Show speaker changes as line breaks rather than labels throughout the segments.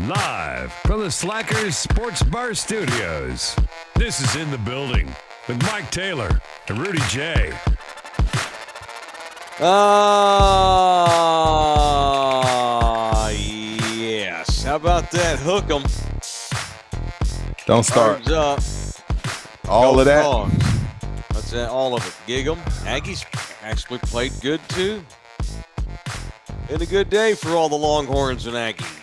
Live from the Slackers Sports Bar Studios, this is In the Building with Mike Taylor and Rudy J.
Yes. How about that? Hook 'em.
Don't start.
Up.
All
Go
of that.
Frogs. That's that. All of it. Gig 'em. Aggies actually played good too. And a good day for all the Longhorns and Aggies.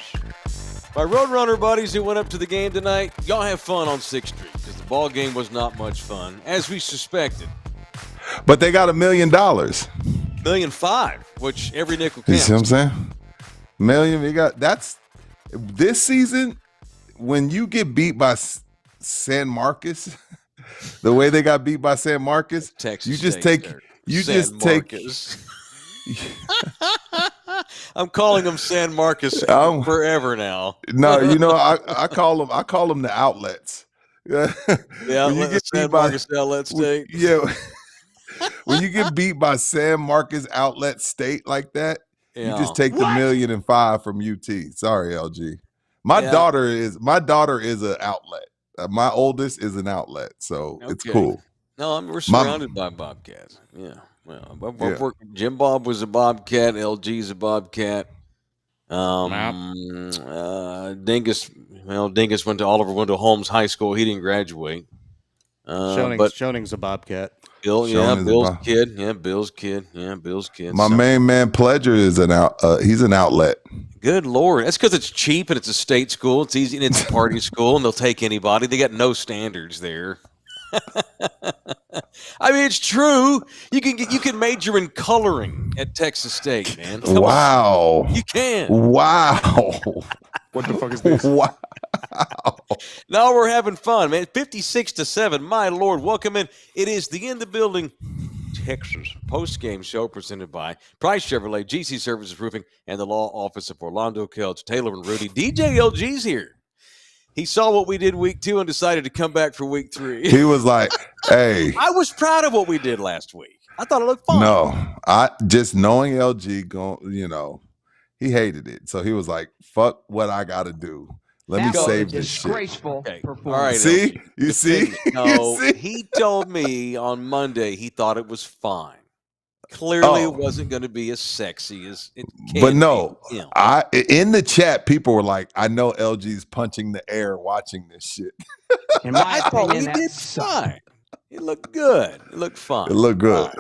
My Roadrunner buddies who went up to the game tonight, y'all have fun on 6th Street because the ball game was not much fun, as we suspected.
But they got $1 million.
$1.5 million, which every nickel
You
counts.
see what I'm saying? Million. You got that's this season. When you get beat by San Marcos, the way they got beat by San Marcos,
Texas
you just
State
take.
there.
You
San
just take.
Marcos. I'm calling them San Marcos forever now.
No, you know I call them the outlets. Yeah,
Yeah,
when you get
San
beat by
Marcos Outlet State.
yeah, when you get beat by San Marcos Outlet State like that,
Yeah.
you just take the $1.5 million from UT. Sorry, LG. My daughter is an outlet. My oldest is an outlet, so it's cool.
No, we're surrounded by Bobcats. Yeah. Well, Jim Bob was a Bobcat. LG's a Bobcat. Dingus went to Holmes High School. He didn't graduate.
Schoning's a Bobcat.
Bill's kid. Bill's kid.
My main man Pledger is he's an outlet.
Good Lord. That's because it's cheap and it's a state school. It's easy and it's a party school and they'll take anybody. They got no standards there. I mean, it's true. You can major in coloring at Texas State, man.
Wow.
You can.
Wow.
What the fuck is this?
Wow.
No, we're having fun, man. 56-7. My Lord, welcome in. It is the In the Building Texas post-game show presented by Price Chevrolet, GC Services Roofing, and the Law Office of Orlando, Kell, Taylor, and Rudy. DJ LG's here. He saw what we did week 2 and decided to come back for week 3.
He was like, hey.
I was proud of what we did last week. I thought it looked fun.
No, I just knowing LG, he hated it. So he was like, fuck what I got to do. Let me save this shit.
Okay. All right.
See?
LG.
You see?
No,
You see?
he told me on Monday he thought it was fine. Clearly, it wasn't going to be as sexy as it can
But no,
be.
In the chat, people were like, I know LG's punching the air watching this shit.
In my
I thought we
opinion,
did fine. It looked good. It looked fine.
It looked good.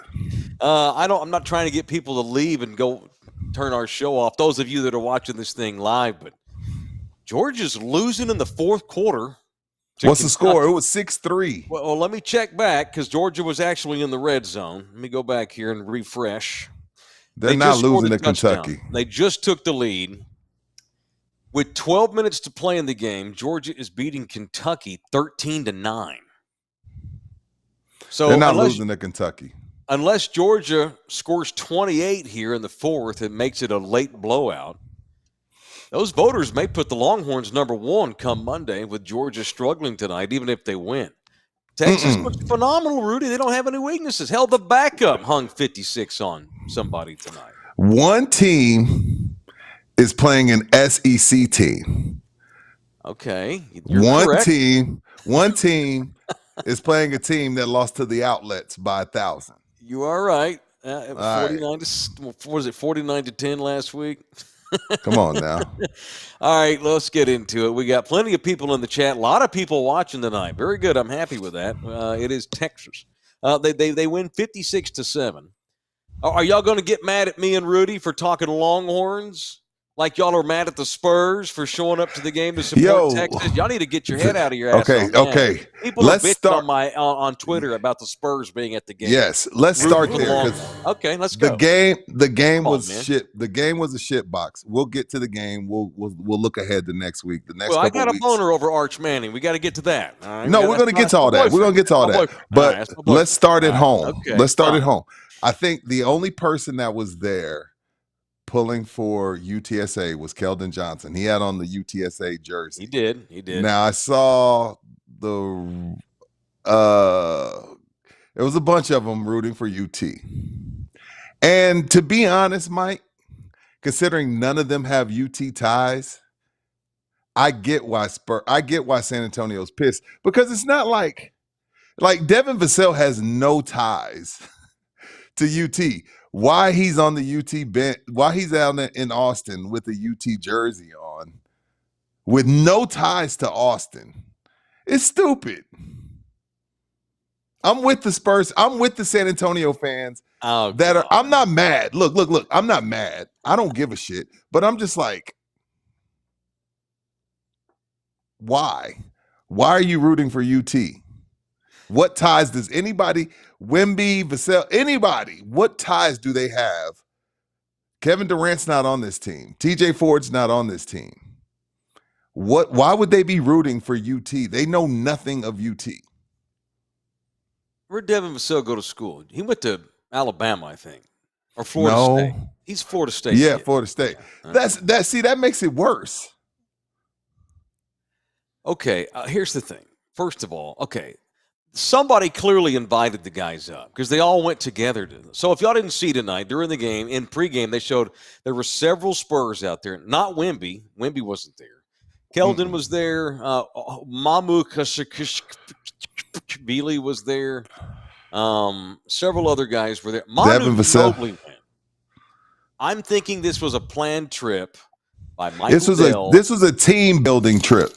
I'm not trying to get people to leave and go turn our show off. Those of you that are watching this thing live, but Georgia's losing in the fourth quarter.
What's the score? It was 6-3.
Well, let me check back because Georgia was actually in the red zone. Let me go back here and refresh.
They're not losing to Kentucky.
They just took the lead. With 12 minutes to play in the game, Georgia is beating Kentucky 13-9. So
they're not losing to Kentucky.
Unless Georgia scores 28 here in the fourth and makes it a late blowout, those voters may put the Longhorns number 1 come Monday with Georgia struggling tonight, even if they win. Texas looks phenomenal, Rudy. They don't have any weaknesses. Hell, the backup hung 56 on somebody tonight.
One team is playing an SEC team.
Okay.
One team is playing a team that lost to the outlets by 1,000.
You are right. 49-10 last week?
Come on now.
All right, let's get into it. We got plenty of people in the chat. A lot of people watching tonight. Very good. I'm happy with that. It is Texas. They win 56-7. Are y'all going to get mad at me and Rudy for talking Longhorns? Like y'all are mad at the Spurs for showing up to the game to support Texas? Y'all need to get your head out of your ass.
Okay.
People are bitching on Twitter about the Spurs being at the game.
Yes, let's start there.
Okay, let's go.
The game was shit. The game was a shit box. We'll get to the game. We'll look ahead to next week.
I got a boner over Arch Manning. We got to get to that. All right?
No, we're going to get to all that. We're going to get to all that. But let's start at home.
Okay,
let's start at home. I think the only person that was there pulling for UTSA was Keldon Johnson. He had on the UTSA jersey.
He did.
Now I saw there was a bunch of them rooting for UT. And to be honest, Mike, considering none of them have UT ties, I get why San Antonio's pissed, because it's not like Devin Vassell has no ties to UT. Why he's on the UT bench, why he's out in Austin with a UT jersey on with no ties to Austin. It's stupid. I'm with the Spurs. I'm with the San Antonio fans I'm not mad. Look. I'm not mad. I don't give a shit. But I'm just like, why? Why are you rooting for UT? What ties does anybody, Wemby, Vassell, anybody, what ties do they have? Kevin Durant's not on this team. TJ Ford's not on this team. Why would they be rooting for UT? They know nothing of UT.
Where'd Devin Vassell go to school? He went to Alabama, I think. Or Florida State. He's Florida State.
Yeah,
kid.
Florida State. Yeah. That makes it worse.
Okay, here's the thing. First of all, somebody clearly invited the guys up because they all went together. So if y'all didn't see tonight, during the game, in pregame, they showed there were several Spurs out there. Not Wemby. Wemby wasn't there. Keldon was there. Mamu Kashikashvili was there. Several other guys were there.
Devin Vassell.
I'm thinking this was a planned trip by Michael
Dell. This was a team building trip.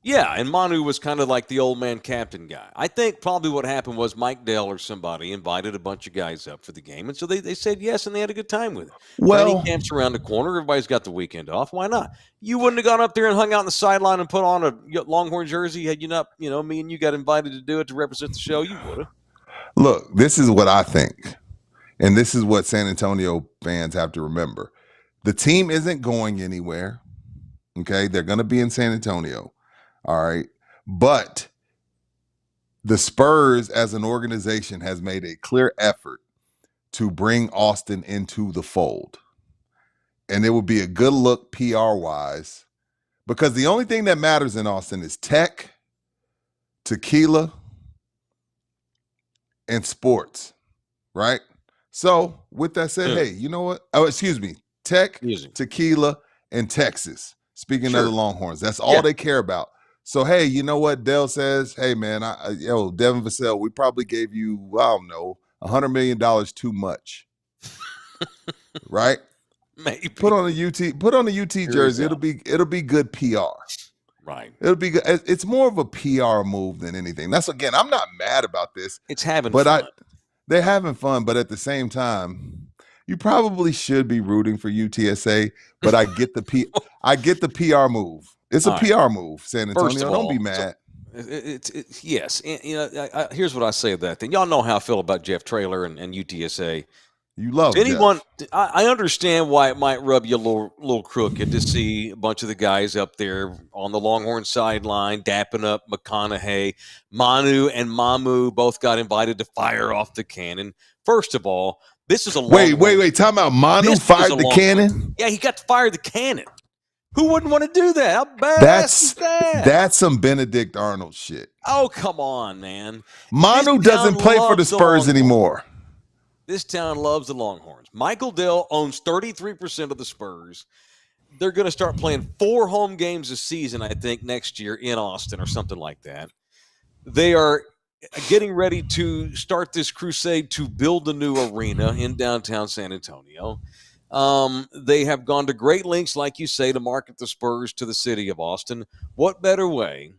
Yeah, and Manu was kind of like the old man captain guy. I think probably what happened was Mike Dell or somebody invited a bunch of guys up for the game, and so they said yes, and they had a good time with it. Training camp's around the corner. Everybody's got the weekend off. Why not? You wouldn't have gone up there and hung out on the sideline and put on a Longhorn jersey had you not, me and you got invited to do it to represent the show. You would have.
Look, this is what I think, and this is what San Antonio fans have to remember. The team isn't going anywhere, okay? They're going to be in San Antonio. All right. But the Spurs as an organization has made a clear effort to bring Austin into the fold. And it would be a good look PR-wise, because the only thing that matters in Austin is tech, tequila, and sports, right? So with that said, hey, you know what? Oh, excuse me. Tech, tequila, and Texas. Speaking of the Longhorns, that's all they care about. So, hey, you know what? Dell says, hey, man, Devin Vassell, we probably gave you, I don't know, $100 million too much. Right?
Maybe.
Put on a UT jersey. It'll be good PR.
Right.
It'll be good. It's more of a PR move than anything. That's, again, I'm not mad about this.
It's having fun.
They're having fun, but at the same time, you probably should be rooting for UTSA, but I get the PR move. It's a PR move, San Antonio. Don't be mad.
Yes. And, here's what I say of that thing. Y'all know how I feel about Jeff Traylor and UTSA.
You love
anyone.
Jeff.
I understand why it might rub you a little crooked to see a bunch of the guys up there on the Longhorn sideline dapping up McConaughey. Manu and Mamu both got invited to fire off the cannon. First of all, this is a
wait. Time out. Manu fired the cannon?
Yeah, he got to fire the cannon. Who wouldn't want to do that? How badass is that?
That's some Benedict Arnold shit.
Oh, come on, man.
Manu doesn't play for the Spurs anymore.
This town loves the Longhorns. Michael Dell owns 33% of the Spurs. They're going to start playing 4 home games a season, I think, next year in Austin or something like that. They are getting ready to start this crusade to build a new arena in downtown San Antonio. They have gone to great lengths, like you say, to market the Spurs to the city of Austin. What better way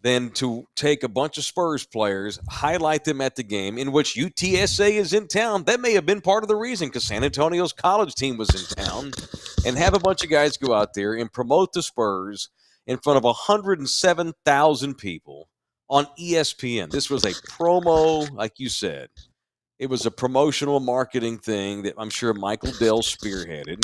than to take a bunch of Spurs players, highlight them at the game in which UTSA is in town? That may have been part of the reason, because San Antonio's college team was in town, and have a bunch of guys go out there and promote the Spurs in front of 107,000 people on ESPN. This was a promo, like you said. It was a promotional marketing thing that I'm sure Michael Dell spearheaded.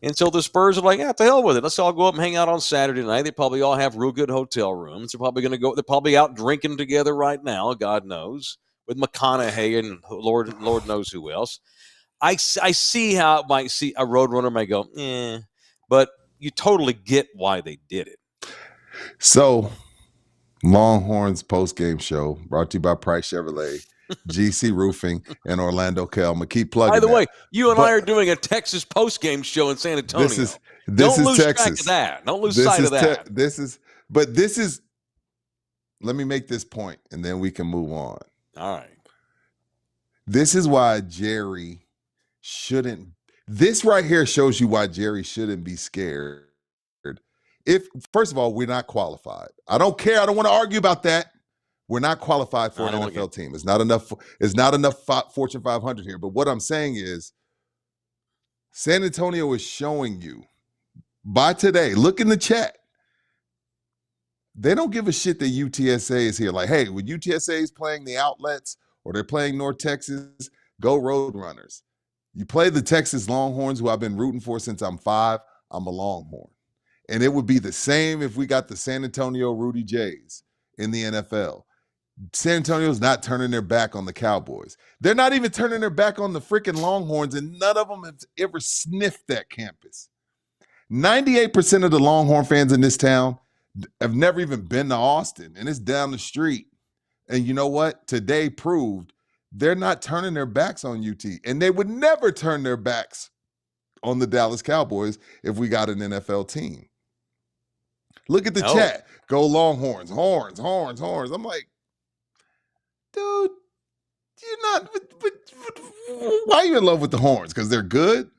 And so the Spurs are like, yeah, to hell with it. Let's all go up and hang out on Saturday night. They probably all have real good hotel rooms. They're probably out drinking together right now, God knows, with McConaughey and Lord knows who else. I see how it might see a Roadrunner may go, but you totally get why they did it.
So, Longhorns Postgame Show brought to you by Price Chevrolet. GC Roofing, and Orlando Kell. I'm gonna keep plugging.
By the
that.
way, you and I are doing a Texas postgame show in San Antonio.
This
Don't
is
lose
Texas.
track of that. Don't lose sight of that.
This is. Let me make this point, and then we can move on.
All right.
This is why Jerry shouldn't. This right here shows you why Jerry shouldn't be scared. If first of all, we're not qualified. I don't care. I don't want to argue about that. We're not qualified for an NFL team. It's not enough. It's not enough Fortune 500 here. But what I'm saying is, San Antonio is showing you by today. Look in the chat. They don't give a shit that UTSA is here. Like, hey, when UTSA is playing the outlets or they're playing North Texas, go Roadrunners. You play the Texas Longhorns, who I've been rooting for since I'm 5. I'm a Longhorn. And it would be the same if we got the San Antonio Rudy Jays in the NFL. San Antonio's not turning their back on the Cowboys. They're not even turning their back on the freaking Longhorns, and none of them have ever sniffed that campus. 98% of the Longhorn fans in this town have never even been to Austin, and it's down the street. And you know what? Today proved they're not turning their backs on UT, and they would never turn their backs on the Dallas Cowboys if we got an NFL team. Look at the chat. Go Longhorns, horns. I'm like, dude, you're not. Why are you in love with the Horns? Because they're good?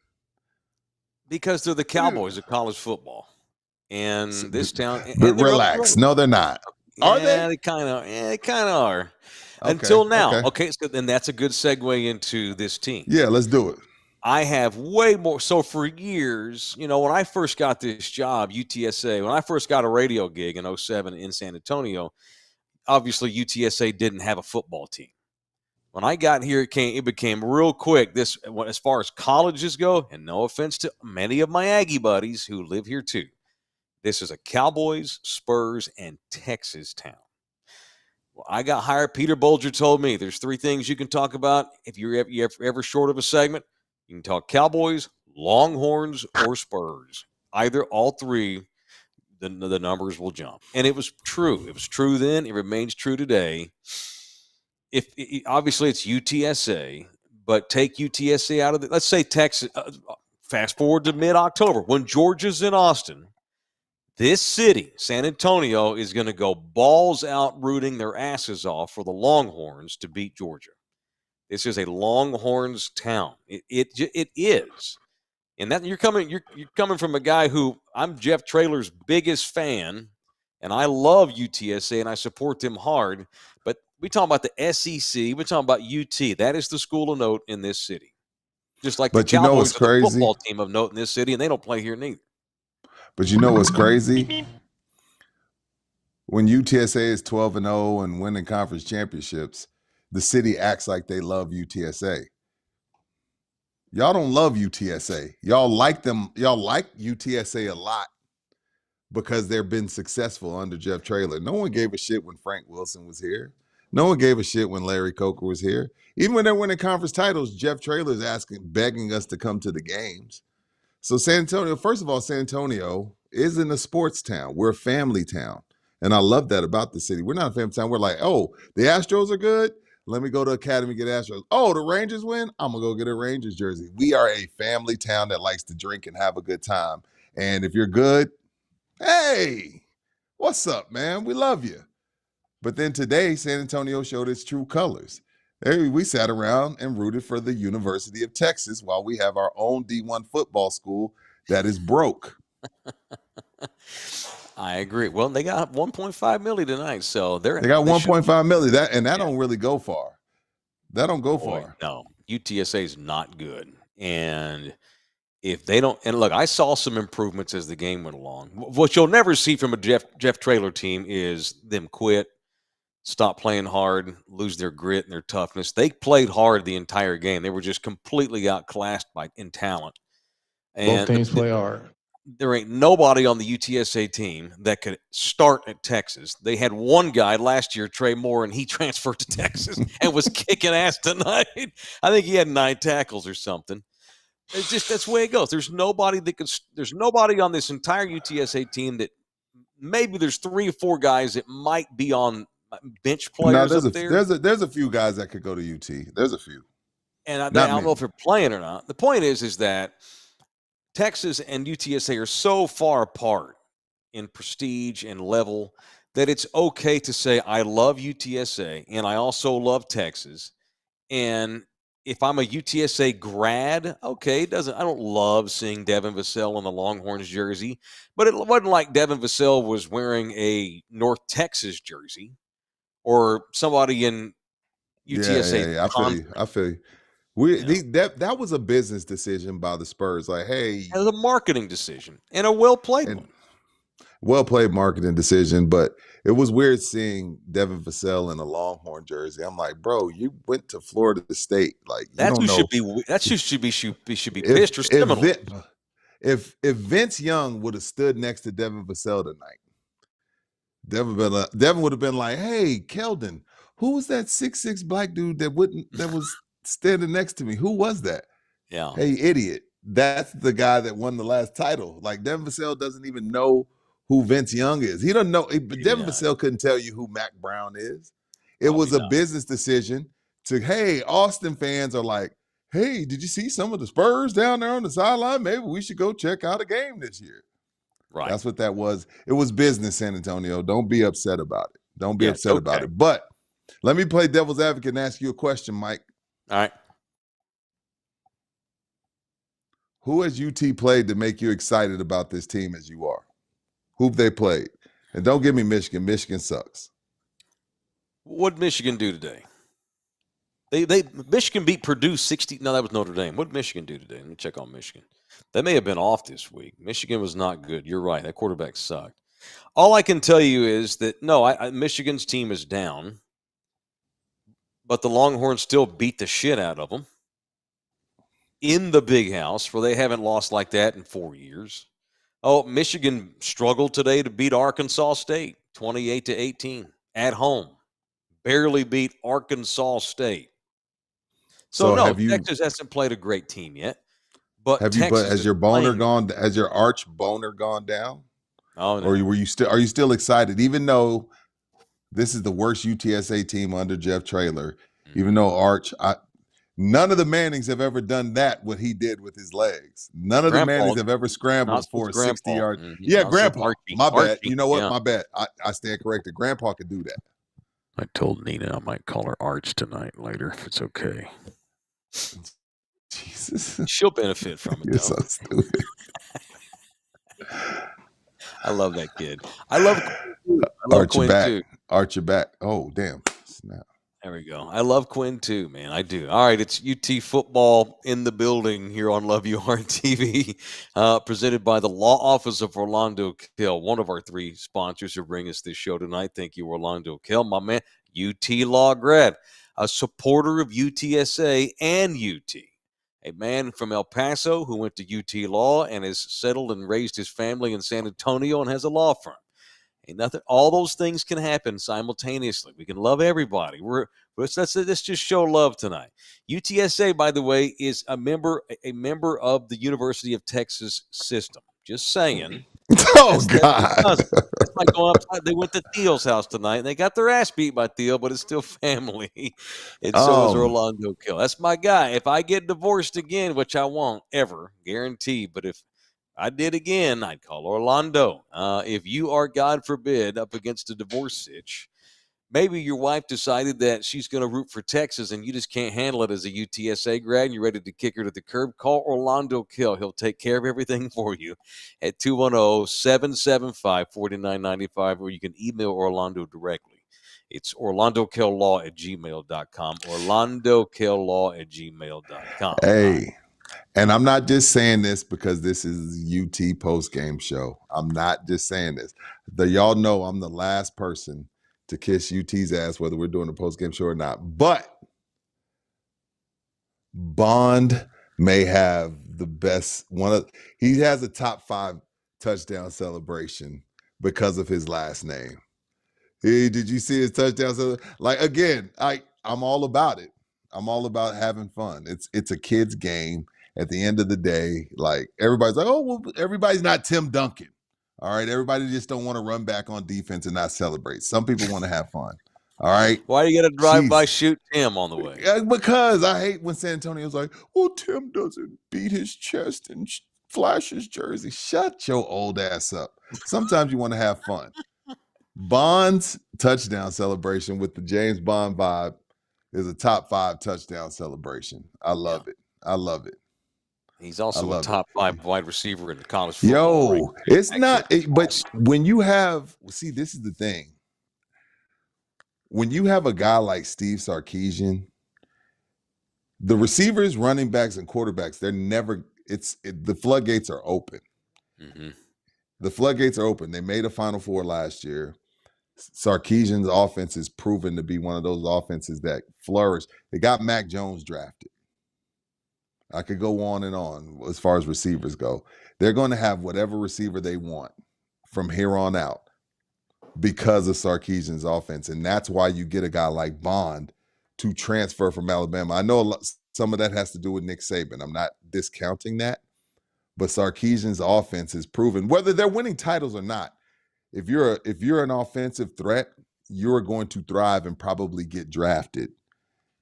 Because they're the Cowboys of college football. And this town.
But relax. No, they're not. Are they?
They kind of. Yeah, they kind of are. Okay, until now. Okay, so then that's a good segue into this team.
Yeah, let's do it.
I have way more. So for years, when I first got this job, UTSA, when I first got a radio gig in 2007 in San Antonio, obviously UTSA didn't have a football team. When I got here, it became real quick. This, as far as colleges go, and no offense to many of my Aggie buddies who live here too, this is a Cowboys, Spurs, and Texas town. Well, I got hired. Peter Bolger told me there's 3 things you can talk about if you're ever short of a segment. You can talk Cowboys, Longhorns, or Spurs. Either, all 3, the numbers will jump. And it was true. It was true then. It remains true today. Obviously it's UTSA, but take UTSA out of it. Let's say Texas. Fast forward to mid-October when Georgia's in Austin. This city, San Antonio, is going to go balls out rooting their asses off for the Longhorns to beat Georgia. This is a Longhorns town. It is. And that you're coming from a guy who I'm Jeff Traylor's biggest fan, and I love UTSA and I support them hard. But we talk about the SEC, we're talking about UT. That is the school of note in this city. Just like the Cowboys are the football team of note in this city, and they don't play here neither.
But you know what's crazy? When UTSA is 12-0 and winning conference championships, the city acts like they love UTSA. Y'all don't love UTSA. Y'all like them. Y'all like UTSA a lot because they've been successful under Jeff Traylor. No one gave a shit when Frank Wilson was here. No one gave a shit when Larry Coker was here. Even when they're winning conference titles, Jeff Traylor's begging us to come to the games. So San Antonio, first of all, San Antonio isn't a sports town. We're a family town. And I love that about the city. We're not a family town. We're like, oh, the Astros are good? Let me go to Academy and get Astros. Oh, the Rangers win? I'm going to go get a Rangers jersey. We are a family town that likes to drink and have a good time. And if you're good, hey, what's up, man? We love you. But then today, San Antonio showed its true colors. We sat around and rooted for the University of Texas while we have our own D1 football school that is broke.
I agree. Well, they got $1.5 million tonight, so they
got $1.5 million. That don't really go far. That don't go far.
No, UTSA is not good, and if they don't, and look, I saw some improvements as the game went along. What you'll never see from a Jeff Traylor team is them quit, stop playing hard, lose their grit and their toughness. They played hard the entire game. They were just completely outclassed in talent. And
both teams play hard.
There ain't nobody on the UTSA team that could start at Texas. They had one guy last year, Trey Moore, and he transferred to Texas and was kicking ass tonight. I think he had 9 tackles or something. It's just, that's the way it goes. There's nobody on this entire UTSA team that maybe there's 3 or 4 guys that might be on bench
No,
players up there.
there's a few guys that could go to UT. There's a few.
And I
Not
don't know
many.
if they're playing or not. The point is that Texas and UTSA are so far apart in prestige and level that it's okay to say, I love UTSA and I also love Texas. And if I'm a UTSA grad, okay, I don't love seeing Devin Vassell in the Longhorns jersey, but it wasn't like Devin Vassell was wearing a North Texas jersey or somebody in UTSA.
Yeah. I feel you. That was a business decision by the Spurs. Like, hey,
It was a marketing decision and a well-played
and
one.
well played marketing decision, but it was weird seeing Devin Vassell in a Longhorn jersey. I'm like, bro, you went to Florida State. Like, you don't know.
Should be pissed or similar.
If Vince Young would have stood next to Devin Vassell tonight, Devin would have been like, hey, Keldon, who was that 6'6" black dude that was standing next to me? Who was that?
Yeah.
Hey, idiot. That's the guy that won the last title. Like, Devin Vassell doesn't even know who Vince Young is. He doesn't know. But Devin Vassell couldn't tell you who Mac Brown is. It was a business decision hey, Austin fans are like, hey, did you see some of the Spurs down there on the sideline? Maybe we should go check out a game this year.
Right.
That's what that was. It was business, San Antonio. Don't be upset about it. Don't be upset about it. But let me play devil's advocate and ask you a question, Mike.
All right.
Who has UT played to make you excited about this team as you are? Who've they played? And don't give me Michigan. Michigan sucks.
What did Michigan do today? Michigan beat Purdue 60. No, that was Notre Dame. What did Michigan do today? Let me check on Michigan. They may have been off this week. Michigan was not good. You're right. That quarterback sucked. All I can tell you is that, Michigan's team is down, but the Longhorns still beat the shit out of them in the big house, where they haven't lost like that in 4 years. Oh, Michigan struggled today to beat Arkansas State 28-18 at home. Barely beat Arkansas State. So no, Texas hasn't played a great team yet. But
has your arch boner gone down?
Oh no.
Or are you still excited, even though this is the worst UTSA team under Jeff Traylor? Mm-hmm. Even though none of the Mannings have ever done what he did with his legs. None of the Mannings have ever scrambled for a 60-yard. Mm-hmm. Yeah, Grandpa. My bad. You know what? Yeah. My bad. I stand corrected. Grandpa could do that.
I told Nina I might call her Arch tonight later if it's okay.
Jesus.
She'll benefit from it.
You're so stupid.
I love that kid. I love Quinn too.
Arch your back. Oh, damn. Snap.
There we go. I love Quinn too, man. I do. All right, it's UT football in the building here on Love You Hard TV, presented by the Law Office of Orlando Kell, one of our 3 sponsors who bring us this show tonight. Thank you, Orlando Kell, my man. UT Law grad, a supporter of UTSA and UT. A man from El Paso who went to UT Law and has settled and raised his family in San Antonio and has a law firm. Ain't nothing. All those things can happen simultaneously. We can love everybody. Let's just show love tonight. UTSA, by the way, is a member of the University of Texas system. Just saying.
Oh, God.
It's like going up. They went to Theo's house tonight, and they got their ass beat by Theo, but it's still family. And so is Orlando Kell. That's my guy. If I get divorced again, which I won't ever, guarantee, but if I did again, I'd call Orlando. If you are, God forbid, up against a divorce sitch, maybe your wife decided that she's going to root for Texas and you just can't handle it as a UTSA grad and you're ready to kick her to the curb, call Orlando Kell. He'll take care of everything for you at 210-775-4995, or you can email Orlando directly. It's orlandokell.law@gmail.com, orlandokell.law@gmail.com.
Hey. And I'm not just saying this because this is UT postgame show. I'm not just saying this. Y'all know I'm the last person to kiss UT's ass, whether we're doing a postgame show or not. But Bond may have the best he has a top 5 touchdown celebration because of his last name. Hey, did you see his touchdown celebration? Like, again, I'm all about it. I'm all about having fun. It's a kid's game. At the end of the day, like, everybody's like, oh, well, everybody's not Tim Duncan. All right, everybody just don't want to run back on defense and not celebrate. Some people want to have fun. All right.
Why do you got to drive by
Jeez.
shoot Tim on the way?
Because I hate when San Antonio's like, well, Tim doesn't beat his chest and flash his jersey. Shut your old ass up. Sometimes you want to have fun. Bond's touchdown celebration with the James Bond vibe is a top 5 touchdown celebration. I love it. I love it.
He's also a top 5 wide receiver in the college football.
Yo, it's not, but when you have, see, this is the thing. When you have a guy like Steve Sarkeesian, the receivers, running backs, and quarterbacks, they're never, the floodgates are open.
Mm-hmm.
The floodgates are open. They made a Final Four last year. Sarkeesian's offense is proven to be one of those offenses that flourish. They got Mac Jones drafted. I could go on and on as far as receivers go. They're going to have whatever receiver they want from here on out because of Sarkeesian's offense. And that's why you get a guy like Bond to transfer from Alabama. I know some of that has to do with Nick Saban. I'm not discounting that. But Sarkeesian's offense is proven, whether they're winning titles or not, if you're an offensive threat, you're going to thrive and probably get drafted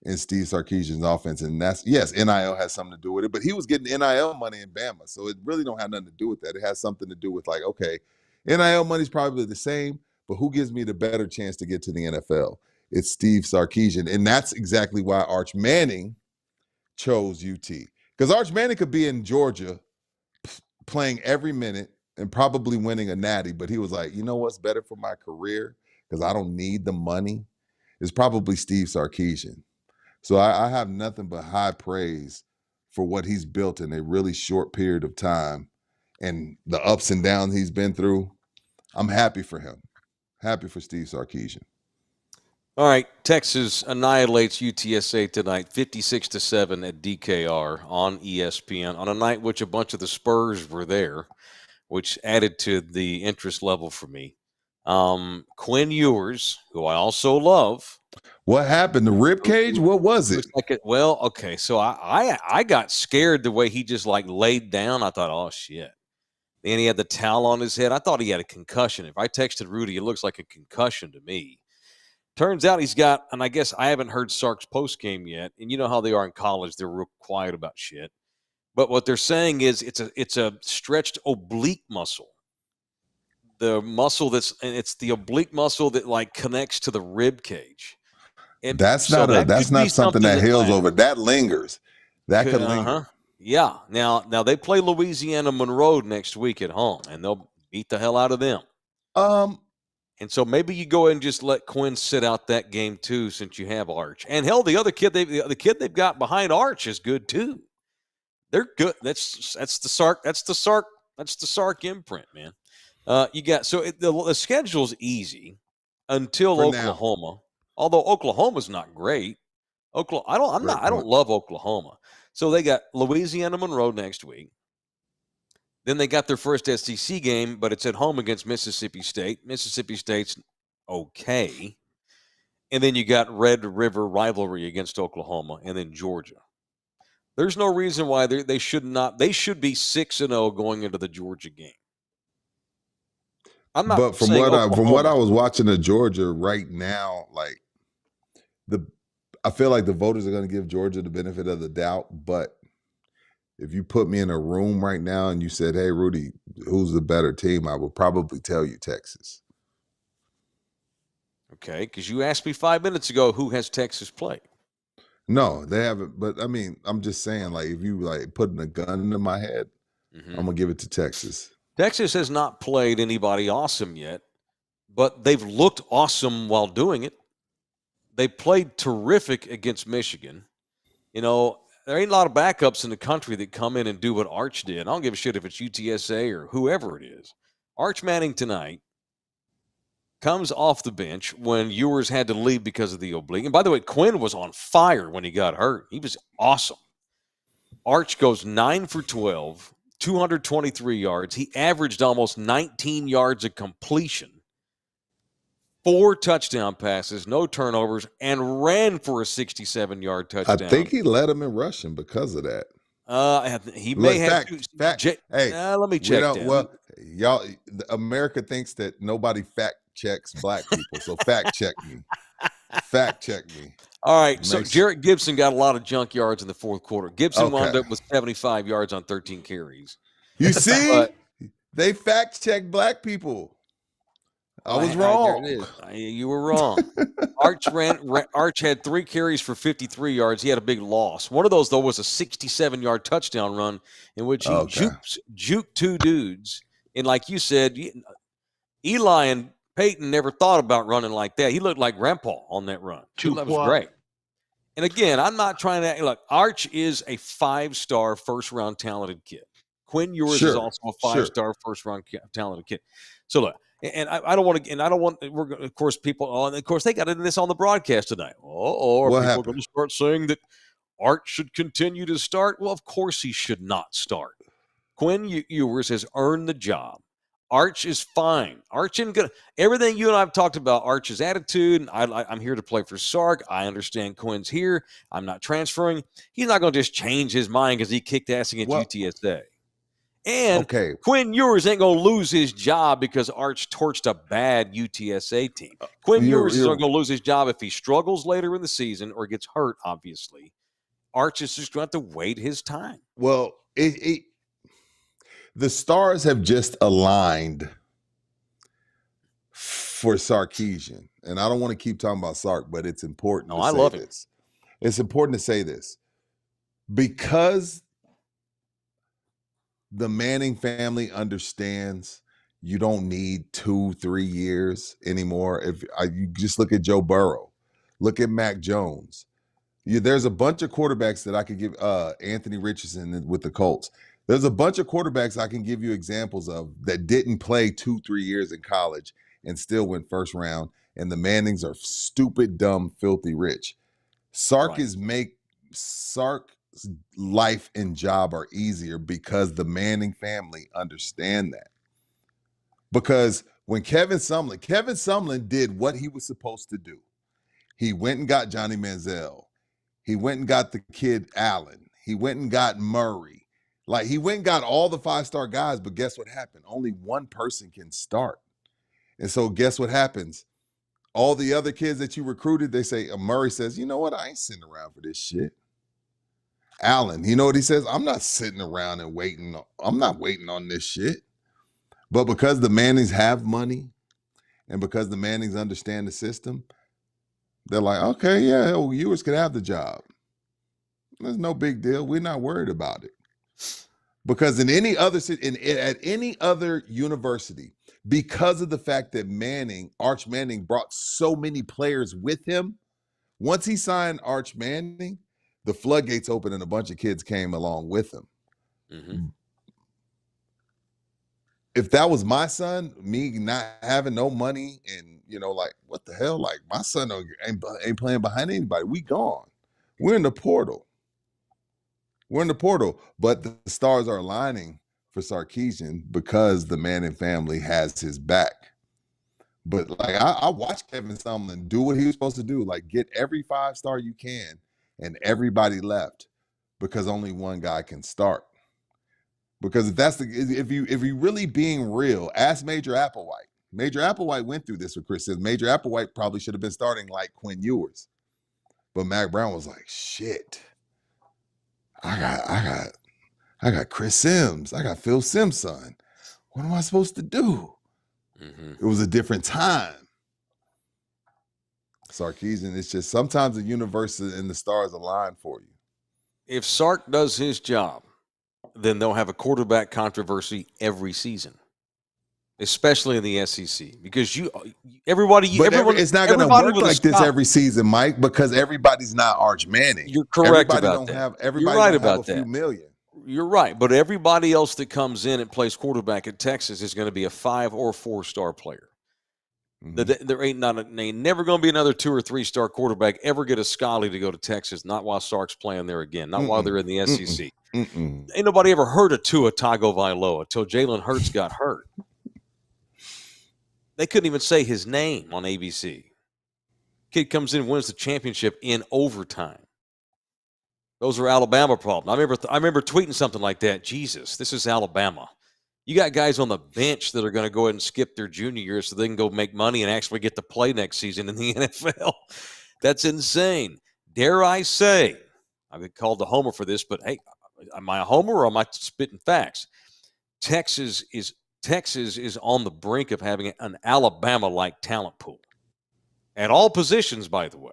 in Steve Sarkeesian's offense. And that's, yes, NIL has something to do with it, but he was getting NIL money in Bama. So it really don't have nothing to do with that. It has something to do with like, okay, NIL money is probably the same, but who gives me the better chance to get to the NFL? It's Steve Sarkeesian. And that's exactly why Arch Manning chose UT. Because Arch Manning could be in Georgia playing every minute and probably winning a natty, but he was like, you know what's better for my career? Because I don't need the money. It's probably Steve Sarkeesian. So I have nothing but high praise for what he's built in a really short period of time and the ups and downs he's been through. I'm happy for him. Happy for Steve Sarkeesian.
All right, Texas annihilates UTSA tonight, 56-7 at DKR on ESPN on a night which a bunch of the Spurs were there, which added to the interest level for me. Quinn Ewers, who I also love.
What happened? The rib cage? What was it?
Well, okay, so I got scared the way he just like laid down. I thought, oh shit. Then he had the towel on his head. I thought he had a concussion. If I texted Rudy, it looks like a concussion to me. Turns out he's got, and I guess I haven't heard Sark's postgame yet. And you know how they are in college; they're real quiet about shit. But what they're saying is it's a stretched oblique muscle. The muscle it's the oblique muscle that like connects to the rib cage. And
that's not something that heals over. That lingers. That could linger.
Yeah. Now they play Louisiana Monroe next week at home, and they'll beat the hell out of them. And so maybe you go ahead and just let Quinn sit out that game too, since you have Arch. And hell, the kid they've got behind Arch is good too. They're good. That's the Sark imprint, man. You got the schedule's easy until Oklahoma. Now. Although Oklahoma's not great. I don't love Oklahoma. So they got Louisiana Monroe next week. Then they got their first SEC game, but it's at home against Mississippi State. Mississippi State's okay. And then you got Red River rivalry against Oklahoma, and then Georgia. There's no reason why they should not. They should be 6-0 going into the Georgia game. I'm not.
But from what I was watching of Georgia right now, like I feel like the voters are going to give Georgia the benefit of the doubt, but if you put me in a room right now and you said, hey, Rudy, who's the better team? I would probably tell you Texas.
Okay, because you asked me 5 minutes ago who has Texas played.
No, they haven't. But, I mean, I'm just saying, like, if you, like, putting a gun in my head, I'm going to give it to Texas.
Texas has not played anybody awesome yet, but they've looked awesome while doing it. They played terrific against Michigan. You know, there ain't a lot of backups in the country that come in and do what Arch did. I don't give a shit if it's UTSA or whoever it is. Arch Manning tonight comes off the bench when Ewers had to leave because of the oblique. And by the way, Quinn was on fire when he got hurt. He was awesome. Arch goes 9 for 12, 223 yards. He averaged almost 19 yards of completion, 4 touchdown passes, no turnovers, and ran for a 67-yard touchdown.
I think he led him in rushing because of that.
He may have.
Hey,
let me check that.
Well, America thinks that nobody fact checks black people, so fact check me. Fact check me.
All right, so Jarrett Gibson got a lot of junk yards in the fourth quarter. Gibson wound up with 75 yards on 13 carries.
You see? They fact check black people. I was wrong.
There it is. You were wrong. Arch had 3 carries for 53 yards. He had a big loss. One of those, though, was a 67-yard touchdown run in which he juked 2 dudes. And like you said, Eli and Peyton never thought about running like that. He looked like Grandpa on that run. That was great. And again, I'm not trying to look. Arch is a 5-star first-round talented kid. Quinn Ewers is also a 5-star first-round talented kid. So look. And I don't want to. And I don't want. We're of course people. And of course they got into this on the broadcast tonight. Are people going to start saying that Arch should continue to start? Well, of course he should not start. Quinn Ewers has earned the job. Arch is fine. Arch isn't good. Everything you and I have talked about, Arch's attitude. And I'm here to play for Sark. I understand Quinn's here. I'm not transferring. He's not going to just change his mind because he kicked ass against UTSA. And Quinn Ewers ain't going to lose his job because Arch torched a bad UTSA team. Quinn Ewers is going to lose his job if he struggles later in the season or gets hurt, obviously. Arch is just going to have to wait his time.
Well, the stars have just aligned for Sarkeesian. And I don't want to keep talking about Sark, but it's important to say this. It's important to say this. Because the Manning family understands you don't need 2-3 years anymore. If you just look at Joe Burrow, look at Mac Jones. There's a bunch of quarterbacks that I could give. Anthony Richardson with the Colts. There's a bunch of quarterbacks I can give you examples of that didn't play 2-3 years in college and still went first round. And the Mannings are stupid, dumb, filthy rich. Sark's life and job are easier because the Manning family understand that. Because when Kevin Sumlin did what he was supposed to do. He went and got Johnny Manziel. He went and got the kid Allen. He went and got Murray. Like, he went and got all the 5-star guys, but guess what happened? Only one person can start. And so guess what happens? All the other kids that you recruited, they say, Murray says, you know what? I ain't sitting around for this shit. Allen, you know what he says? I'm not sitting around and waiting. I'm not waiting on this shit. But because the Mannings have money and because the Mannings understand the system, they're like, okay, yeah, Ewers could have the job. There's no big deal. We're not worried about it. Because at any other university, because of the fact that Arch Manning brought so many players with him, once he signed Arch Manning, the floodgates opened and a bunch of kids came along with him. Mm-hmm. If that was my son, me not having no money and, like, what the hell? Like, my son ain't playing behind anybody. We gone. We're in the portal. But the stars are aligning for Sarkeesian because the Manning family has his back. But, like, I watched Kevin Sumlin do what he was supposed to do, like, get every 5-star you can, and everybody left because only one guy can start. Because if you really being real, ask Major Applewhite. Major Applewhite went through this with Chris Sims. Major Applewhite probably should have been starting like Quinn Ewers. But Mac Brown was like, shit. I got Chris Sims. I got Phil Sims' son. What am I supposed to do? Mm-hmm. It was a different time. Sarkeesian, it's just sometimes the universe and the stars align for you.
If Sark does his job, then they'll have a quarterback controversy every season, especially in the SEC, because everyone.
It's not going to work like this every season, Mike, because everybody's not Arch Manning.
You're correct about that.
Everybody don't have a few million.
You're right, but everybody else that comes in and plays quarterback at Texas is going to be a 5 or 4-star player. Mm-hmm. There ain't never going to be another 2 or 3-star quarterback ever get a Scully to go to Texas. Not while Sark's playing there again. Not while they're in the SEC. Ain't nobody ever heard of Tua Tagovailoa until Jalen Hurts got hurt. They couldn't even say his name on ABC. Kid comes in and wins the championship in overtime. Those are Alabama problems. I remember tweeting something like that. Jesus, this is Alabama. You got guys on the bench that are going to go ahead and skip their junior year so they can go make money and actually get to play next season in the NFL. That's insane. Dare I say, I've been called a homer for this, but hey, am I a homer or am I spitting facts? Texas is on the brink of having an Alabama-like talent pool at all positions, by the way.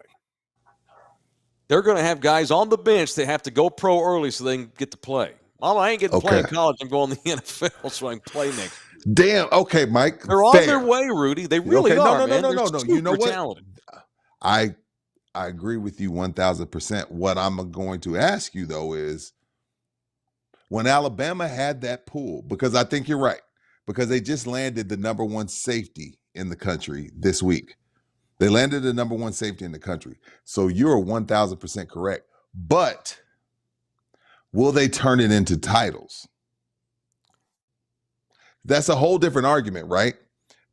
They're going to have guys on the bench that have to go pro early so they can get to play. Mama, I ain't getting to play in college. I'm going to the NFL so I can play next season.
Damn. Okay, Mike.
They're on their way, Rudy. They really are, man.
No. You know what?
Talented.
I agree with you 1,000%. What I'm going to ask you, though, is when Alabama had that pool, because I think you're right, because they just landed the number one safety in the country this week. They landed the number one safety in the country. So you're 1,000% correct. But will they turn it into titles? That's a whole different argument, right?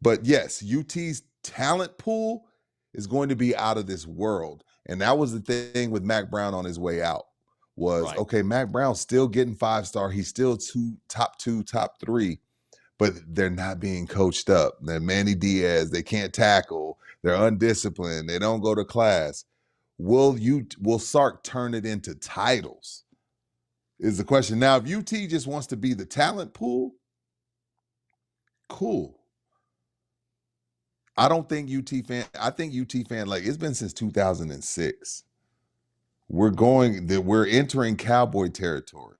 But yes, UT's talent pool is going to be out of this world. And that was the thing with Mac Brown on his way out was, right. Okay, Mac Brown's still getting 5-star. He's still top two, top three, but they're not being coached up. They're Manny Diaz. They can't tackle. They're undisciplined. They don't go to class. Will Sark turn it into titles? Is the question. Now, if UT just wants to be the talent pool, cool. I think UT fan, like it's been since 2006. We're entering cowboy territory.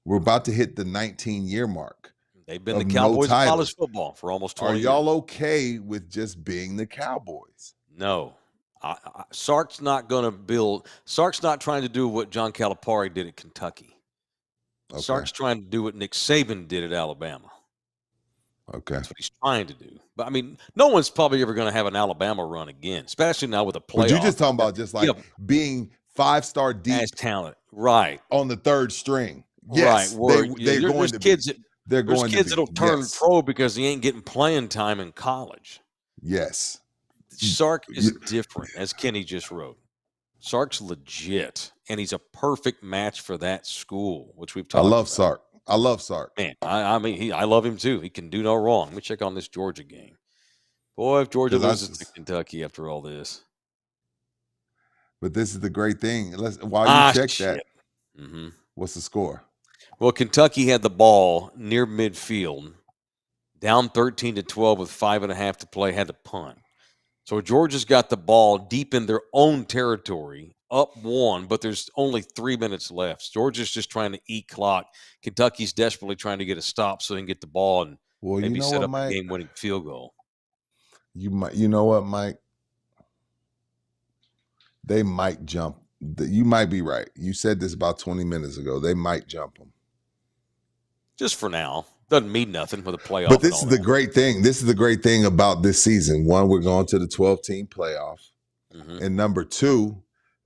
We're about to hit the 19-year mark.
They've been the Cowboys of college football for almost 20 years.
Are y'all okay with just being the Cowboys?
No. Sark's not going to build. Sark's not trying to do what John Calipari did at Kentucky. Okay. Sark's trying to do what Nick Saban did at Alabama.
Okay.
That's what he's trying to do. But, I mean, no one's probably ever going to have an Alabama run again, especially now with a playoff.
But you're just talking about just like being 5-star deep.
As talent. Right.
On the third string. Yes.
Right.
There's kids
that'll turn pro because he ain't getting playing time in college.
Yes.
Sark is different, as Kenny just wrote. Sark's legit, and he's a perfect match for that school, which we've talked about.
I love Sark.
Man, I love him too. He can do no wrong. Let me check on this Georgia game. Boy, if Georgia loses to Kentucky after all this.
But this is the great thing. While you check
shit.
that, what's the score?
Well, Kentucky had the ball near midfield, down 13-12 with 5.5 to play, had to punt. So Georgia's got the ball deep in their own territory, up 1, but there's only 3 minutes left. Georgia's just trying to eat clock. Kentucky's desperately trying to get a stop so they can get the ball and maybe set up a game-winning field goal.
You know what, Mike? They might jump. You might be right. You said this about 20 minutes ago. They might jump them.
Just for now. Doesn't mean nothing with a playoff.
But this is the great thing. This is the great thing about this season. One, we're going to the 12-team playoff. And number 2,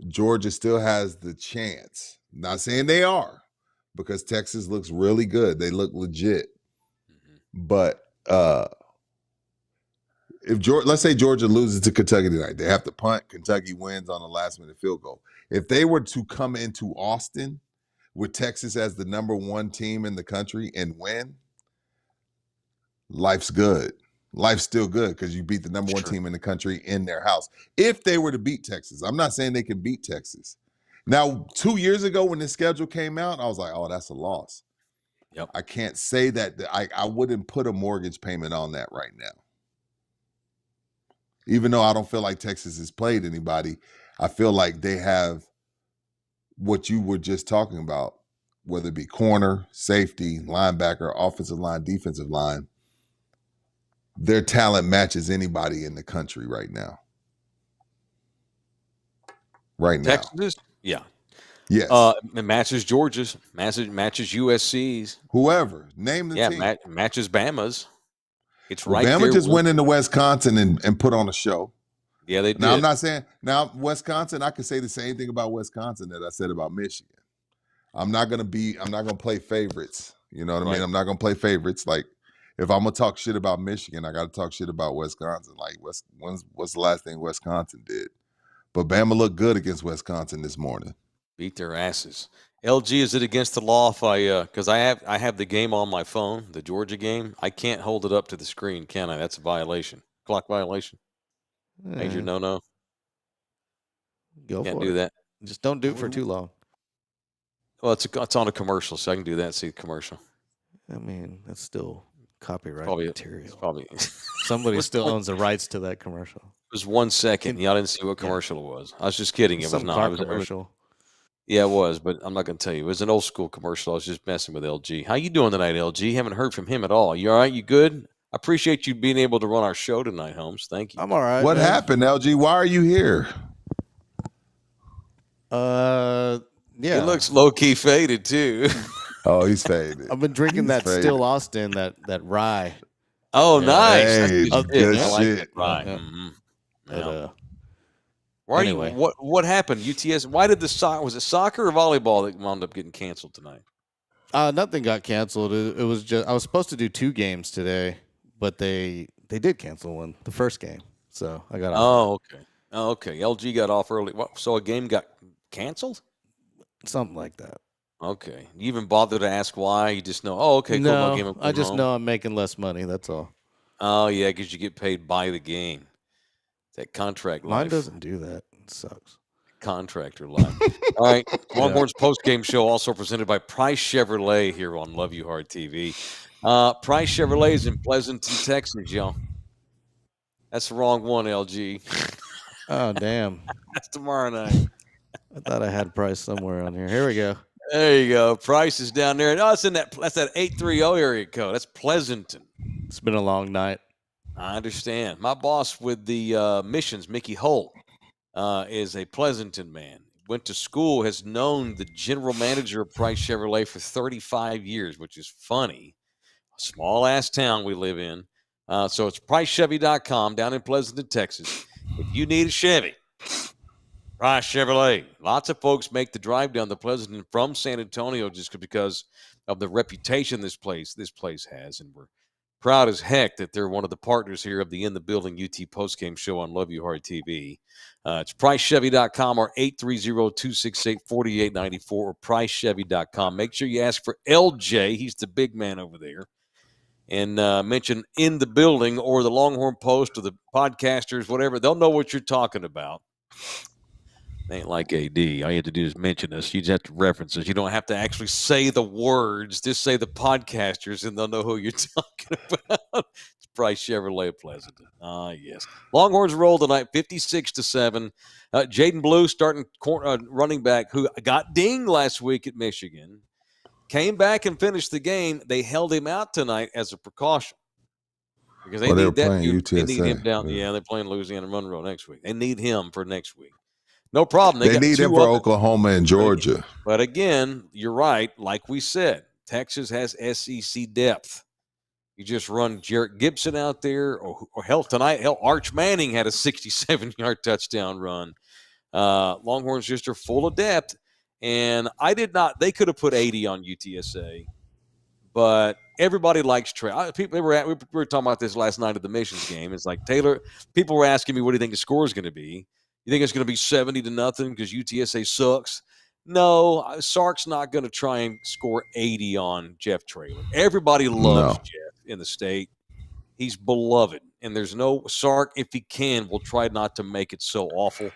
Georgia still has the chance. Not saying they are, because Texas looks really good. They look legit. But let's say Georgia loses to Kentucky tonight. They have to punt. Kentucky wins on a last-minute field goal. If they were to come into Austin with Texas as the number 1 team in the country and win, life's good. Life's still good because you beat the number 1 team in the country in their house. If they were to beat Texas, I'm not saying they can beat Texas. Now, 2 years ago when this schedule came out, I was like, oh, that's a loss.
Yep.
I can't say that. I wouldn't put a mortgage payment on that right now. Even though I don't feel like Texas has played anybody, I feel like they have what you were just talking about, whether it be corner, safety, linebacker, offensive line, defensive line. Their talent matches anybody in the country right now.
Texas? Yeah.
Yes.
It matches Georgia's, matches USC's.
Whoever. Name the team.
Matches Bama's. It's right
Bama
there.
just went into Wisconsin and put on a show.
Yeah, they did.
Now, I'm not saying, Wisconsin, I can say the same thing about Wisconsin that I said about Michigan. I'm not going to play favorites. You know what I mean? I'm not going to play favorites. Like, if I'm going to talk shit about Michigan, I got to talk shit about Wisconsin. Like, what's the last thing Wisconsin did? But Bama looked good against Wisconsin this morning.
Beat their asses. LG, is it against the law if because I have the game on my phone, the Georgia game. I can't hold it up to the screen, can I? That's a violation. Clock violation. Major no.
Go
Can't
for
do
it.
that.
Just don't do it for too long.
Well, it's on a commercial, so I can do that and see the commercial.
I mean, that's still copyright material.
Probably
Somebody still owns the rights to that commercial.
It was 1 second. Y'all didn't see what commercial it was. I was just kidding. It was not.
Car commercial.
Yeah, it was, but I'm not going to tell you. It was an old school commercial. I was just messing with LG. How you doing tonight, LG? Haven't heard from him at all. You all right? You good? I appreciate you being able to run our show tonight, Holmes. Thank you.
I'm all right.
What happened, LG? Why are you here?
Yeah.
He looks low key faded too.
Oh, he's faded.
I've been drinking Still Austin, that rye.
Oh, nice.
Hey, good
I like
shit.
that rye.
Yeah.
Mm-hmm.
But,
Why
anyway.
What happened? UTS. Why did was it soccer or volleyball that wound up getting canceled tonight?
Nothing got canceled. It was just I was supposed to do 2 games today, but they did cancel the first game. So I got off.
Oh, okay. LG got off early. So a game got canceled?
Something like that.
Okay. You even bothered to ask why? You just know, okay, cool.
No,
game
I just know I'm making less money. That's all.
Oh, yeah, because you get paid by the game. That contract life.
Mine doesn't do that. It sucks.
Contractor life. All right. Longhorns Postgame Show also presented by Price Chevrolet here on Love You Hard TV. Price Chevrolet is in Pleasanton, Texas, y'all. That's the wrong one, LG.
Oh, damn.
That's tomorrow night.
I thought I had Price somewhere on here. Here we go.
There you go. Price is down there. No, it's in that's that 830 area code. That's Pleasanton.
It's been a long night.
I understand. My boss with the missions, Mickey Holt, is a Pleasanton man. Went to school, has known the general manager of Price Chevrolet for 35 years, which is funny. A small-ass town we live in. So it's PriceChevy.com down in Pleasanton, Texas. If you need a Chevy, Price Chevrolet. Lots of folks make the drive down to Pleasanton from San Antonio just because of the reputation this place has, and we're proud as heck that they're one of the partners here of the In the Building UT postgame show on Love You Hard TV. It's PriceChevy.com or 830-268-4894 or PriceChevy.com. Make sure you ask for LJ. He's the big man over there. And mention In the Building or the Longhorn Post or the podcasters, whatever. They'll know what you're talking about. Ain't like AD. All you have to do is mention us. You just have to reference us. You don't have to actually say the words. Just say the podcasters, and they'll know who you're talking about. It's Price Chevrolet Pleasanton. Yes. Longhorns roll tonight, 56-7. Jaden Blue, starting running back, who got dinged last week at Michigan, came back and finished the game. They held him out tonight as a precaution because they need that.
UTSA.
They need him down. Yeah, they're playing Louisiana Monroe next week. They need him for next week. No problem.
They need him for Oklahoma and Georgia.
But again, you're right. Like we said, Texas has SEC depth. You just run Jarrett Gibson out there, or hell, tonight, Arch Manning had a 67-yard touchdown run. Longhorns just are full of depth. And they could have put 80 on UTSA, but everybody likes Trey. We were talking about this last night at the Missions game. It's like, Taylor, people were asking me, what do you think the score is going to be? You think it's going to be 70-0 because UTSA sucks? No, Sark's not going to try and score 80 on Jeff Traylor. Everybody loves Jeff in the state. He's beloved. And there's no Sark, if he can, will try not to make it so awful.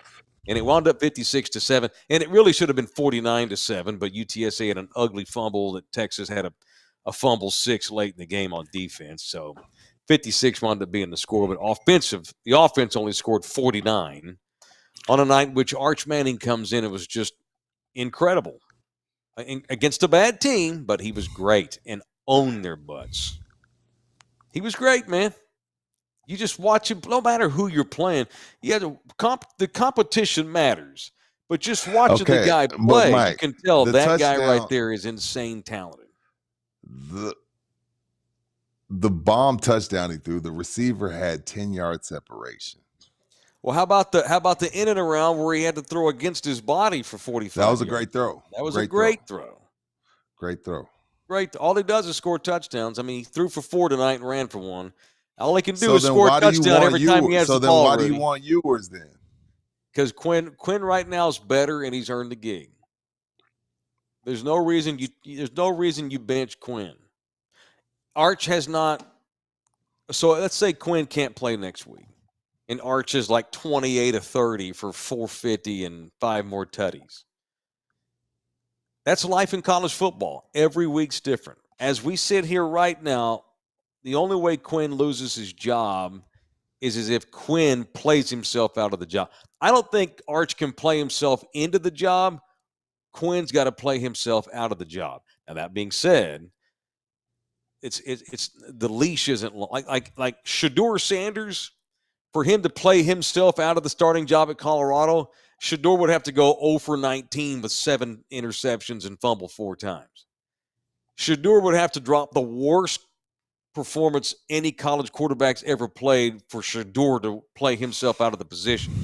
And it wound up 56-7. And it really should have been 49-7, but UTSA had an ugly fumble that Texas had a fumble 6 late in the game on defense. So 56 wound up being the score. But the offense only scored 49. On a night in which Arch Manning comes in, it was just incredible. Against a bad team, but he was great and owned their butts. He was great, man. You just watch him, no matter who you're playing. The competition matters. But just watching the guy play, Mike, you can tell that guy right there is insane talented.
The bomb touchdown he threw, the receiver had 10-yard separation.
Well, how about the in and around where he had to throw against his body for 45
That was a
yards?
great throw.
That was a great throw.
Great throw.
Great. All he does is score touchdowns. I mean, he threw for 4 tonight and ran for 1. All he can do is score a touchdown every time he has the ball.
So then why do you want yours then?
Because Quinn right now is better, and he's earned the gig. There's no reason you bench Quinn. Arch has not. So let's say Quinn can't play next week, and Arch is like 28 of 30 for 450 and 5 more tutties. That's life in college football. Every week's different. As we sit here right now, the only way Quinn loses his job is as if Quinn plays himself out of the job. I don't think Arch can play himself into the job. Quinn's got to play himself out of the job. Now, that being said, it's the leash isn't long. Like Shedeur Sanders, for him to play himself out of the starting job at Colorado, Shedeur would have to go 0 for 19 with 7 interceptions and fumble 4 times. Shedeur would have to drop the worst performance any college quarterback's ever played for Shedeur to play himself out of the position.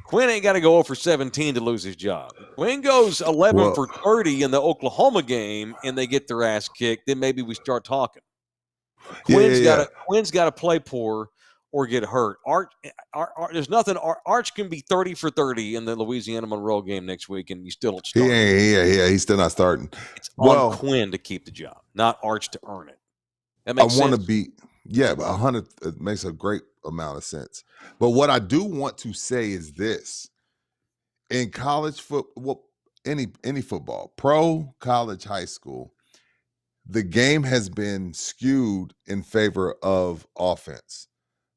Quinn ain't got to go 0 for 17 to lose his job. Quinn goes 11 for 30 in the Oklahoma game and they get their ass kicked, then maybe we start talking. Quinn's got to play poor or get hurt. There's nothing. Arch can be 30 for 30 in the Louisiana Monroe game next week, and you still don't start.
He's still not starting.
It's on Quinn to keep the job, not Arch to earn it. That makes sense.
I want to be, but 100 it makes a great amount of sense. But what I do want to say is this: in college football, any football, pro, college, high school, the game has been skewed in favor of offense.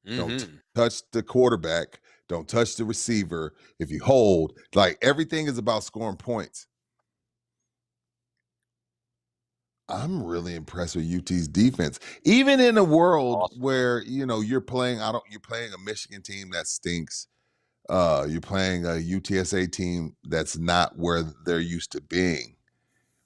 Mm-hmm. Don't touch the quarterback. Don't touch the receiver. If you hold, like everything is about scoring points. I'm really impressed with UT's defense. Even in a world where, you're playing a Michigan team that stinks. You're playing a UTSA team that's not where they're used to being.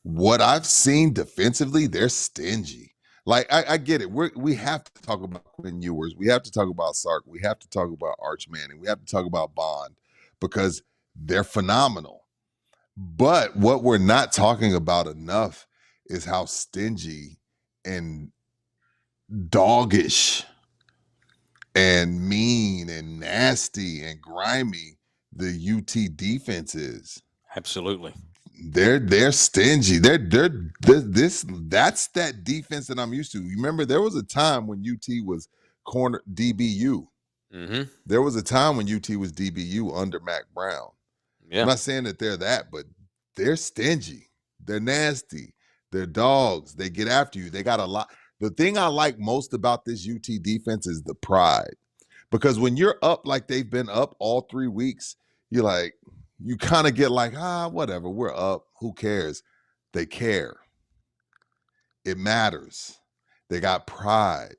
What I've seen defensively, they're stingy. Like, I get it. We have to talk about Quinn Ewers. We have to talk about Sark. We have to talk about Arch Manning. We have to talk about Bond because they're phenomenal. But what we're not talking about enough is how stingy and doggish and mean and nasty and grimy the UT defense is.
Absolutely.
They're stingy. That's that defense that I'm used to. You remember there was a time when UT was corner DBU. Mm-hmm. There was a time when UT was DBU under Mac Brown. Yeah. I'm not saying that they're that, but they're stingy. They're nasty. They're dogs. They get after you. They got a lot. The thing I like most about this UT defense is the pride. Because when you're up like they've been up all 3 weeks, you're like, you kind of get like, whatever, we're up. Who cares? They care. It matters. They got pride.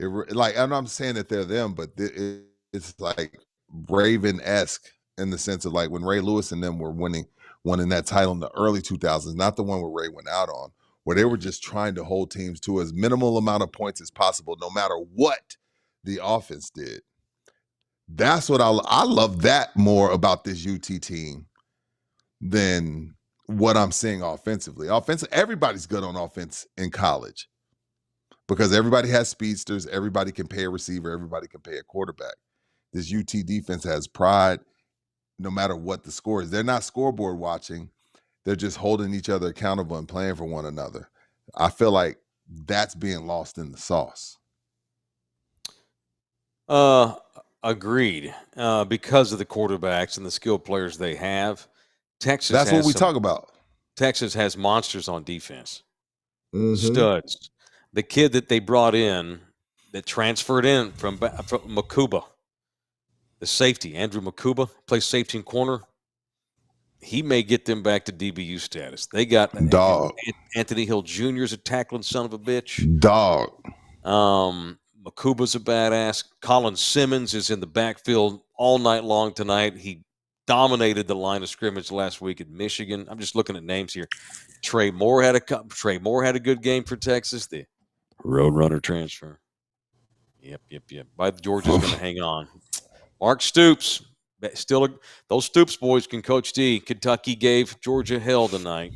I'm not saying that they're them, but it's like Raven-esque in the sense of like when Ray Lewis and them were winning that title in the early 2000s, not the one where Ray went out on, where they were just trying to hold teams to as minimal amount of points as possible, no matter what the offense did. That's what I love that more about this UT team than what I'm seeing offensively. Everybody's good on offense in college because everybody has speedsters, everybody can pay a receiver, everybody can pay a quarterback. This UT defense has pride no matter what the score is. They're not scoreboard watching. They're just holding each other accountable and playing for one another. I feel like that's being lost in the sauce.
Agreed. Because of the quarterbacks and the skilled players they have,
That's what we talk about.
Texas has monsters on defense. Mm-hmm. Studs. The kid that they brought in, that transferred in from Makuba, the safety, Andrew Makuba, plays safety and corner. He may get them back to DBU status. They got Anthony Hill Jr. is a tackling son of a bitch.
Dog.
Makuba's a badass. Colin Simmons is in the backfield all night long tonight. He dominated the line of scrimmage last week at Michigan. I'm just looking at names here. Trey Moore had a good game for Texas. The Roadrunner transfer. Yep. Georgia's going to hang on. Mark Stoops. Those Stoops boys can coach D. Kentucky gave Georgia hell tonight.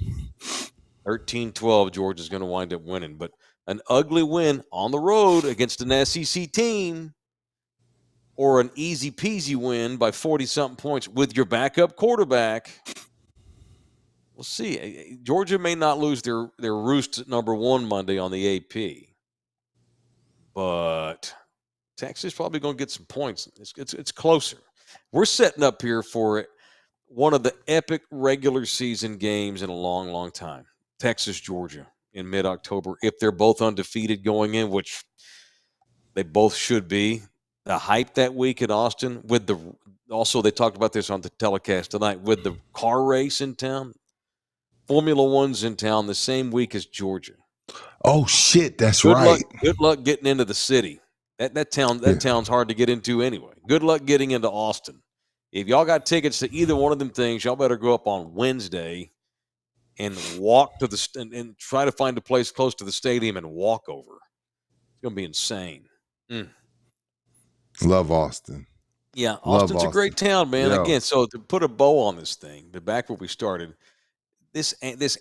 13-12. Georgia's going to wind up winning. But an ugly win on the road against an SEC team or an easy-peasy win by 40-something points with your backup quarterback. we'll see. Georgia may not lose their roost at number 1 Monday on the AP, but Texas probably going to get some points. It's closer. We're setting up here for one of the epic regular season games in a long, long time. Texas, Georgia in mid-October. If they're both undefeated going in, which they both should be. The hype that week at Austin also they talked about this on the telecast tonight with the car race in town. Formula One's in town the same week as Georgia.
Oh shit, that's
Good
right.
Good luck getting into the city. That town's hard to get into anyway. Good luck getting into Austin. If y'all got tickets to either one of them things, y'all better go up on Wednesday and walk to and try to find a place close to the stadium and walk over. It's gonna be insane.
Love Austin.
Yeah, Austin's a great town, man.
Yo.
Again, so to put a bow on this thing, back where we started, this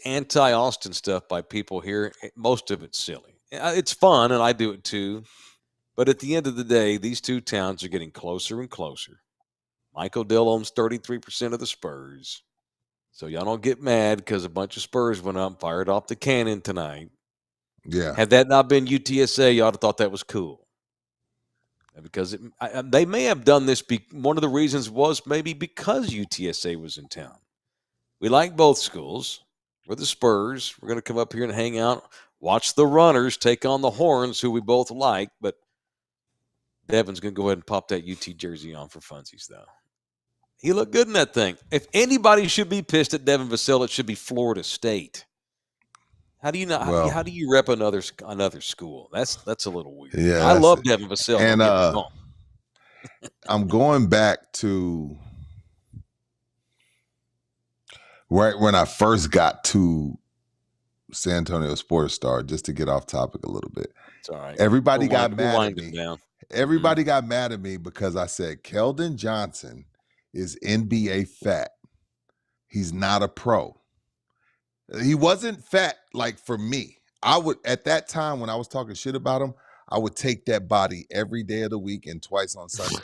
anti-Austin stuff by people here, most of it's silly. It's fun, and I do it too. But at the end of the day, these two towns are getting closer and closer. Michael Dill owns 33% of the Spurs. So y'all don't get mad because a bunch of Spurs went up and fired off the cannon tonight.
Yeah.
Had that not been UTSA, y'all would have thought that was cool. Because they may have done this. One of the reasons was maybe because UTSA was in town. We like both schools. We're the Spurs. We're going to come up here and hang out, watch the Runners take on the Horns, who we both like. But Devin's going to go ahead and pop that UT jersey on for funsies, though. He looked good in that thing. If anybody should be pissed at Devin Vassell, it should be Florida State. How do you know?
Well,
how do you rep another school? That's a little weird.
Yeah,
I love Devin Vassell.
And I'm going back to right when I first got to San Antonio Sports Star, just to get off topic a little bit.
It's all right.
Everybody got mad at me.
Down.
Everybody got mad at me because I said Keldon Johnson is NBA fat. He's not a pro. He wasn't fat like for me. I would, at that time when I was talking shit about him, I would take that body every day of the week and twice on Sunday.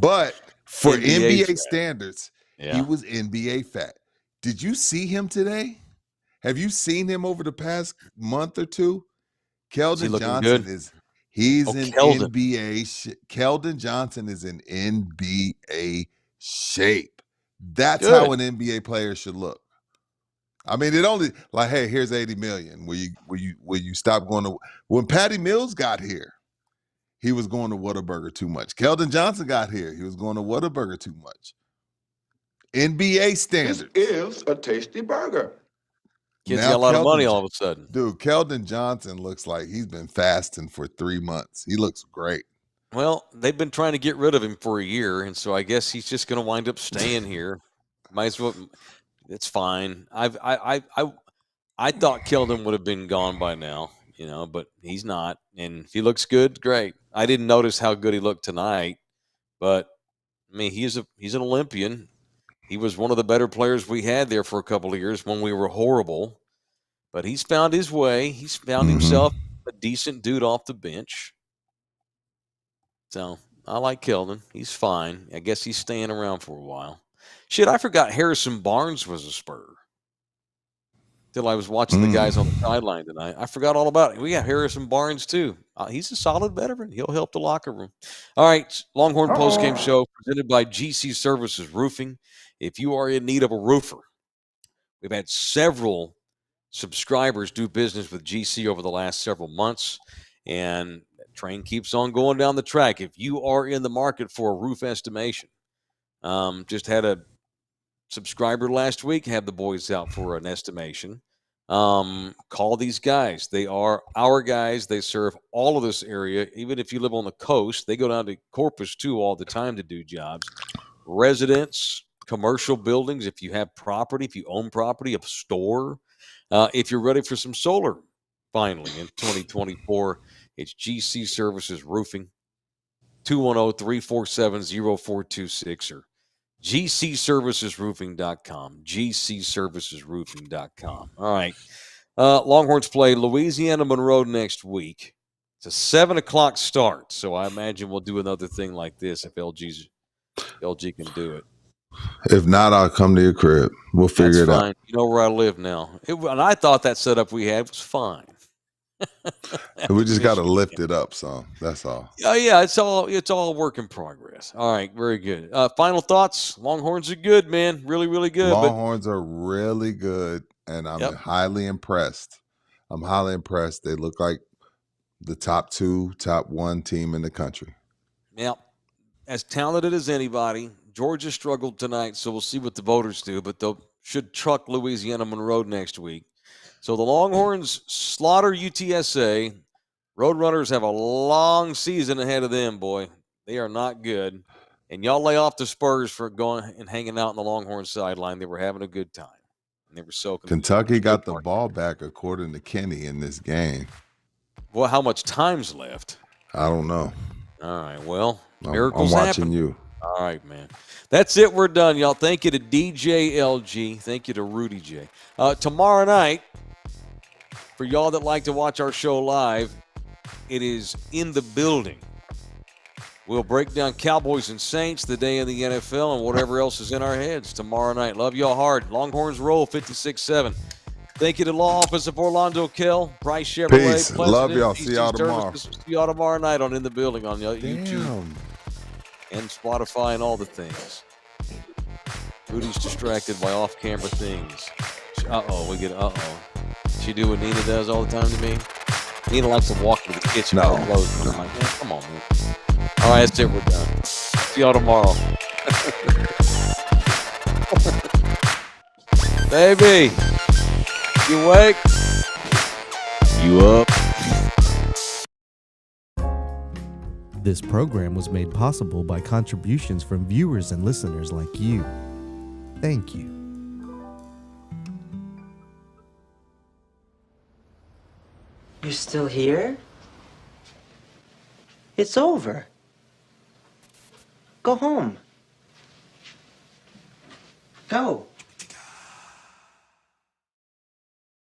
But for NBA standards, he was NBA fat. Did you see him today? Have you seen him over the past month or two? Keldon Johnson NBA. Keldon Johnson is in NBA shape. That's how an NBA player should look. I mean, it only like, hey, here's 80 million. Will you stop going to when Patty Mills got here, he was going to Whataburger too much. Keldon Johnson got here, he was going to Whataburger too much. NBA standards.
This is a tasty burger.
Kids got a lot of money all of a sudden.
Dude, Keldon Johnson looks like he's been fasting for 3 months. He looks great.
Well, they've been trying to get rid of him for a year, and so I guess he's just going to wind up staying here. Might as well. It's fine. I thought Keldon would have been gone by now, but he's not. And if he looks good, great. I didn't notice how good he looked tonight, but I mean, he's an Olympian. He was one of the better players we had there for a couple of years when we were horrible. But he's found his way. He's found himself a decent dude off the bench. So I like Keldon. He's fine. I guess he's staying around for a while. Shit, I forgot Harrison Barnes was a Spur. Till I was watching the guys on the sideline tonight. I forgot all about it. We got Harrison Barnes, too. He's a solid veteran. He'll help the locker room. All right, Longhorn Postgame Show presented by GC Services Roofing. If you are in need of a roofer, we've had several subscribers do business with GC over the last several months, and that train keeps on going down the track. If you are in the market for a roof estimation, just had a subscriber last week have the boys out for an estimation. Call these guys. They are our guys. They serve all of this area. Even if you live on the coast, they go down to Corpus too all the time to do jobs. Residents, commercial buildings, if you have property, if you own property, a store, if you're ready for some solar finally in 2024, it's GC Services Roofing, 210-347-0426 or GCServicesRoofing.com. GCServicesRoofing.com. All right. Longhorns play Louisiana Monroe next week. It's a 7 o'clock start, so I imagine we'll do another thing like this if LG can do it.
If not, I'll come to your crib. We'll figure it
fine.
out.
You know where I live now. And I thought that setup we had was fine.
We just got to lift it up some. That's all.
Oh yeah, it's all work in progress. All right, very good. Final thoughts. Longhorns are good, man. Really, really good.
Longhorns are really good, and I'm
Yep.
highly impressed. I'm highly impressed. They look like the top 2, top 1 team in the country.
Now, as talented as anybody, Georgia struggled tonight, so we'll see what the voters do, but they should truck Louisiana Monroe next week. So the Longhorns slaughter UTSA. Roadrunners have a long season ahead of them, boy. They are not good. And y'all lay off the Spurs for going and hanging out on the Longhorns sideline. They were having a good time. And they were soaking.
Kentucky got the ball back, according to Kenny, in this game.
Well, how much time's left?
I don't know.
All right. Well,
I'm
miracles
watching
happen.
you.
All right, man. That's it. We're done, y'all. Thank you to DJ LG. Thank you to Rudy J. Tomorrow night, for y'all that like to watch our show live, it is In the Building. We'll break down Cowboys and Saints, the day of the NFL, and whatever else is in our heads tomorrow night. Love y'all hard. Longhorns roll 56-7. Thank you to Law Office of Orlando Kell, Price Chevrolet.
Peace.
Pleasanton,
Love y'all.
PC
See y'all tomorrow.
Services. See y'all tomorrow night on In the Building on YouTube and Spotify and all the things. Rudy's distracted by off-camera things. We get She do what Nina does all the time to me. Nina likes to walk into the kitchen with her clothes on. I'm like, man, come on, man. All right, that's it. We're done. See y'all tomorrow. Baby, you awake? You up?
This program was made possible by contributions from viewers and listeners like you. Thank you.
You're still here? It's over. Go home. Go.